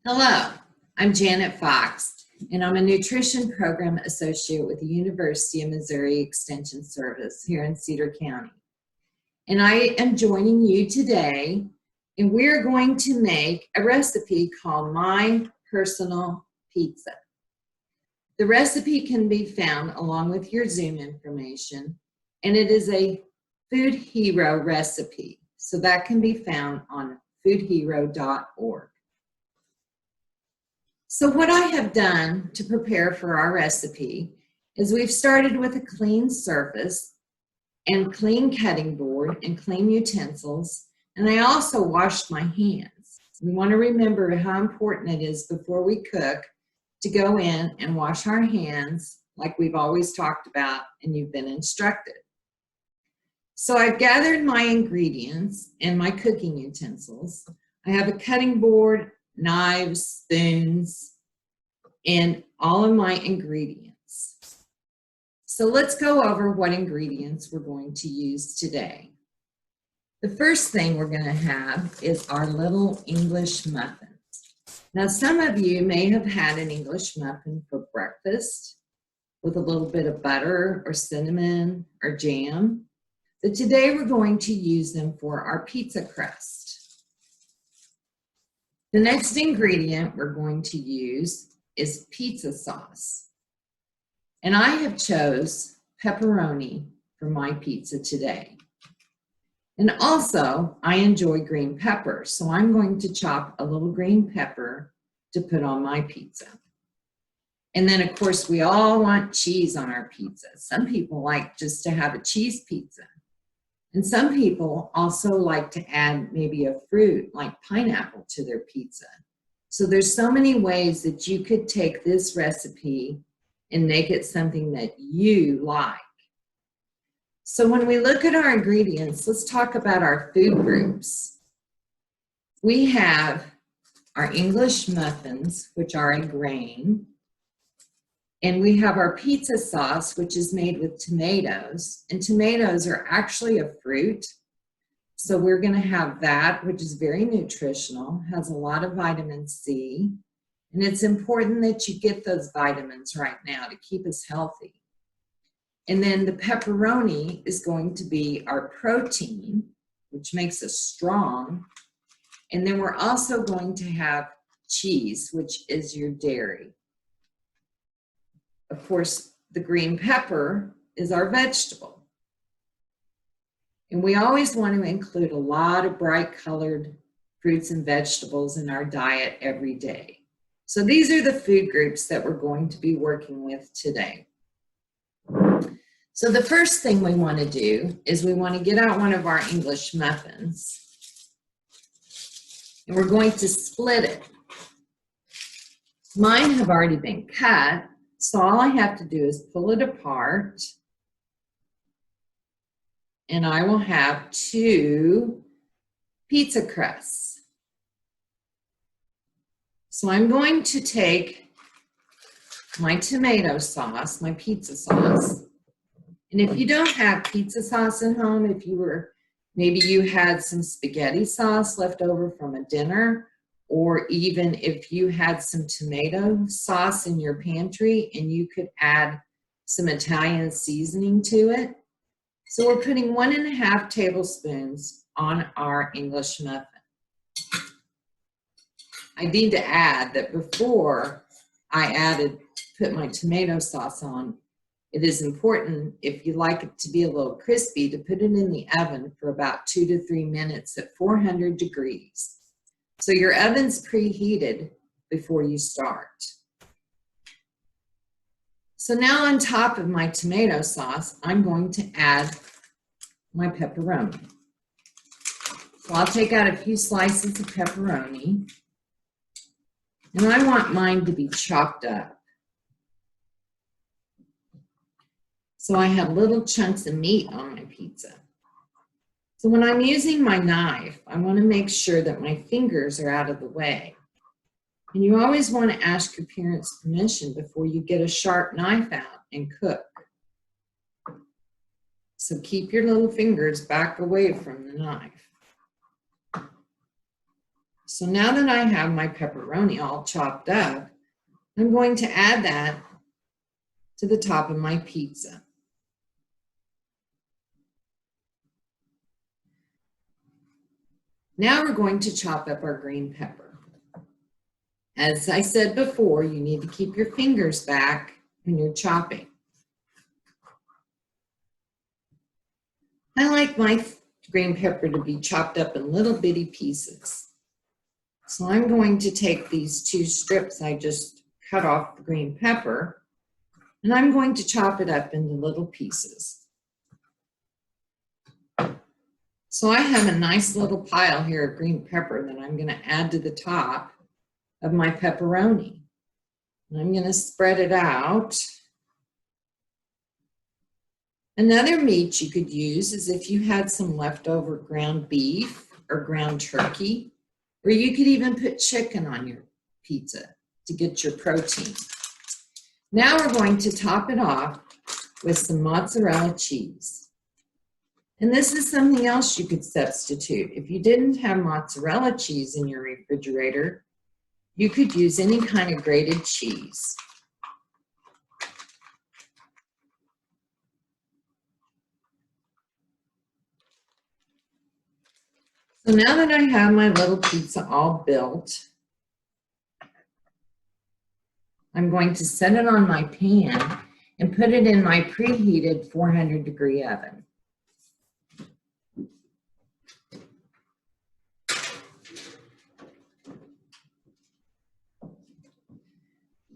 Hello, I'm Janet Fox, and I'm a Nutrition Program Associate with the University of Missouri Extension Service here in Cedar County. And I am joining you today, and we're going to make a recipe called My Personal Pizza. The recipe can be found along with your Zoom information, and it is a Food Hero recipe, so that can be found on foodhero.org. So what I have done to prepare for our recipe is we've started with a clean surface and clean cutting board and clean utensils, and I also washed my hands. We want to remember how important it is before we cook to go in and wash our hands like we've always talked about and you've been instructed. So I've gathered my ingredients and my cooking utensils. I have a cutting board, knives, spoons, and all of my ingredients. So let's go over what ingredients we're going to use today. The first thing we're going to have is our little English muffins. Now, some of you may have had an English muffin for breakfast with a little bit of butter or cinnamon or jam, but today we're going to use them for our pizza crust. The next ingredient we're going to use is pizza sauce. And I have chose pepperoni for my pizza today. And also, I enjoy green pepper, so I'm going to chop a little green pepper to put on my pizza. And then, of course, we all want cheese on our pizza. Some people like just to have a cheese pizza. And some people also like to add maybe a fruit like pineapple to their pizza. So there's so many ways that you could take this recipe and make it something that you like. So when we look at our ingredients, let's talk about our food groups. We have our English muffins, which are a grain. And we have our pizza sauce, which is made with tomatoes. And tomatoes are actually a fruit. So we're going to have that, which is very nutritional, has a lot of vitamin C. And it's important that you get those vitamins right now to keep us healthy. And then the pepperoni is going to be our protein, which makes us strong. And then we're also going to have cheese, which is your dairy. Of course, the green pepper is our vegetable. And we always want to include a lot of bright colored fruits and vegetables in our diet every day. So these are the food groups that we're going to be working with today. So the first thing we want to do is we want to get out one of our English muffins. And we're going to split it. Mine have already been cut, so all I have to do is pull it apart. And I will have 2 pizza crusts. So I'm going to take my tomato sauce, my pizza sauce. And if you don't have pizza sauce at home, maybe you had some spaghetti sauce left over from a dinner, or even if you had some tomato sauce in your pantry and you could add some Italian seasoning to it. So we're putting 1.5 tablespoons on our English muffin. I need to add that before I put my tomato sauce on, it is important, if you like it to be a little crispy, to put it in the oven for about 2 to 3 minutes at 400 degrees. So your oven's preheated before you start. So now on top of my tomato sauce, I'm going to add my pepperoni. So I'll take out a few slices of pepperoni. And I want mine to be chopped up. So I have little chunks of meat on my pizza. So when I'm using my knife, I want to make sure that my fingers are out of the way. And you always want to ask your parents' permission before you get a sharp knife out and cook. So keep your little fingers back away from the knife. So now that I have my pepperoni all chopped up, I'm going to add that to the top of my pizza. Now we're going to chop up our green pepper. As I said before, you need to keep your fingers back when you're chopping. I like my green pepper to be chopped up in little bitty pieces. So I'm going to take these 2 strips I just cut off the green pepper, and I'm going to chop it up into little pieces. So I have a nice little pile here of green pepper that I'm going to add to the top of my pepperoni. And I'm going to spread it out. Another meat you could use is if you had some leftover ground beef or ground turkey, or you could even put chicken on your pizza to get your protein. Now we're going to top it off with some mozzarella cheese. And this is something else you could substitute. If you didn't have mozzarella cheese in your refrigerator, you could use any kind of grated cheese. So now that I have my little pizza all built, I'm going to set it on my pan and put it in my preheated 400-degree oven.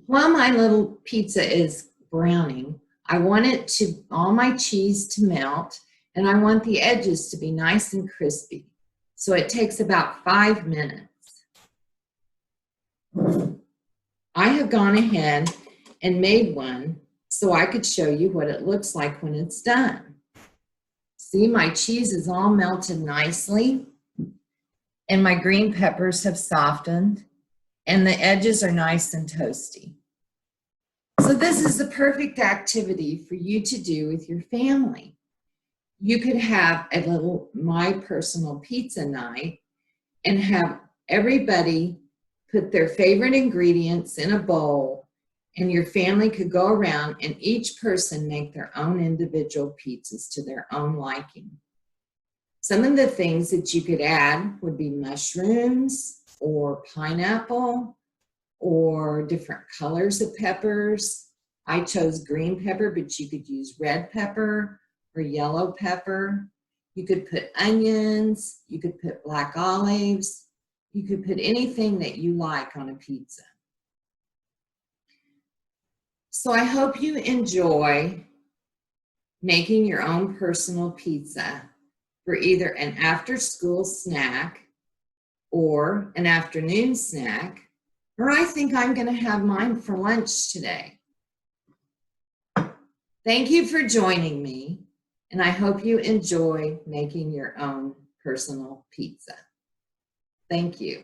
While my little pizza is browning, I want all my cheese to melt, and I want the edges to be nice and crispy. So it takes about 5 minutes. I have gone ahead and made one so I could show you what it looks like when it's done. See, my cheese is all melted nicely, and my green peppers have softened, and the edges are nice and toasty. So this is the perfect activity for you to do with your family. You could have a little My Personal Pizza night and have everybody put their favorite ingredients in a bowl, and your family could go around and each person make their own individual pizzas to their own liking. Some of the things that you could add would be mushrooms or pineapple or different colors of peppers. I chose green pepper, but you could use red pepper or yellow pepper. You could put onions, you could put black olives, you could put anything that you like on a pizza. So I hope you enjoy making your own personal pizza for either an after-school snack or an afternoon snack, or I think I'm going to have mine for lunch today. Thank you for joining me, and I hope you enjoy making your own personal pizza. Thank you.